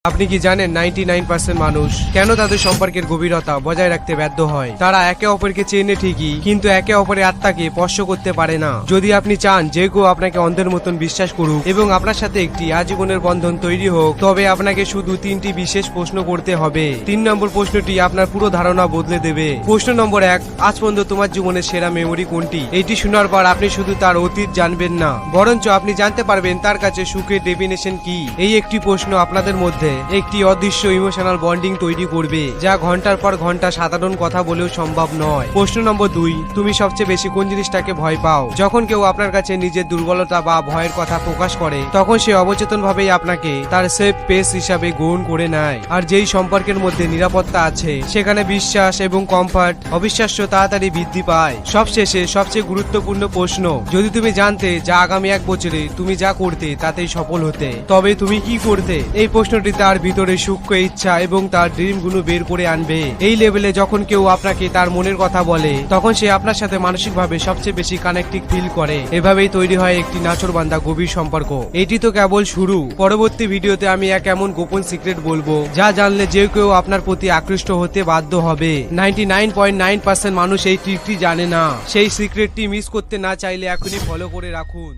আপনি কি জানেন 99% মানুষ কেন তাদের সম্পর্কের গভীরতা বজায় রাখতে ব্যর্থ হয়? তারা একে অপরকে চেনে ঠিকই, কিন্তু একে অপরের আত্মাকে স্পর্শ করতে পারে না। যদি আপনি চান যে কেউ আপনাকে অন্ধের মতন বিশ্বাস করুক এবং আপনার সাথে একটি আজীবনের বন্ধন তৈরি হোক, তবে আপনাকে শুধু 3টি বিশেষ প্রশ্ন করতে হবে। 3 নম্বর প্রশ্নটি আপনার পুরো ধারণা বদলে দেবে। প্রশ্ন নম্বর 1, আজ পর্যন্ত তোমার জীবনের সেরা মেমোরি কোনটি? এটি শোনার পর আপনি শুধু তার অতীত জানবেন না, বরঞ্চ আপনি জানতে পারবেন তার কাছে সুখের ডেফিনেশন কি। এই একটি প্রশ্ন আপনাদের মধ্যে একটি অদৃশ্য ইমোশনাল বন্ডিং তৈরি করবে, যা ঘন্টার পর ঘন্টা সাধারণ কথা বলেও সম্ভব নয়। প্রশ্ন নম্বর 2, তুমি সবচেয়ে বেশি কোন জিনিসটাকে ভয় পাও? যখন কেউ আপনার কাছে নিজের দুর্বলতা বা ভয়ের কথা প্রকাশ করে, তখন সে অবচেতন ভাবেই আপনাকে তার সেফ স্পেস হিসাবে গ্রহণ করে নেয়। আর যেই সম্পর্কের মধ্যে নিরাপত্তা আছে, সেখানে বিশ্বাস এবং কমফর্ট অবিশ্বাস্য তাড়াতাড়ি বৃদ্ধি পায়। সবশেষে সবচেয়ে গুরুত্বপূর্ণ প্রশ্ন, যদি তুমি জানতে যা আগামী 1 বছরে তুমি যা করতে তাতেই সফল হতে, তবে তুমি কি করতে? এই প্রশ্নটি তার ভিতরে সূক্ষ্ম ইচ্ছা এবং তার ড্রিমগুলো বের করে আনবে। এই লেভেলে যখন কেউ আপনাকে তার মনের কথা বলে, তখন সে আপনার সাথে মানসিকভাবে সবচেয়ে বেশি কানেক্টিং ফিল করে। এভাবেই তৈরি হয় একটি নাছোড়বান্দা গভীর সম্পর্ক। এটি তো কেবল শুরু। পরবর্তী ভিডিওতে আমি এক এমন গোপন সিক্রেট বলবো, যা জানলে যে কেউ আপনার প্রতি আকৃষ্ট হতে বাধ্য হবে। 99.9% মানুষ এই ট্রিকটি জানে না। সেই সিক্রেটটি মিস করতে না চাইলে এখনই ফলো করে রাখুন।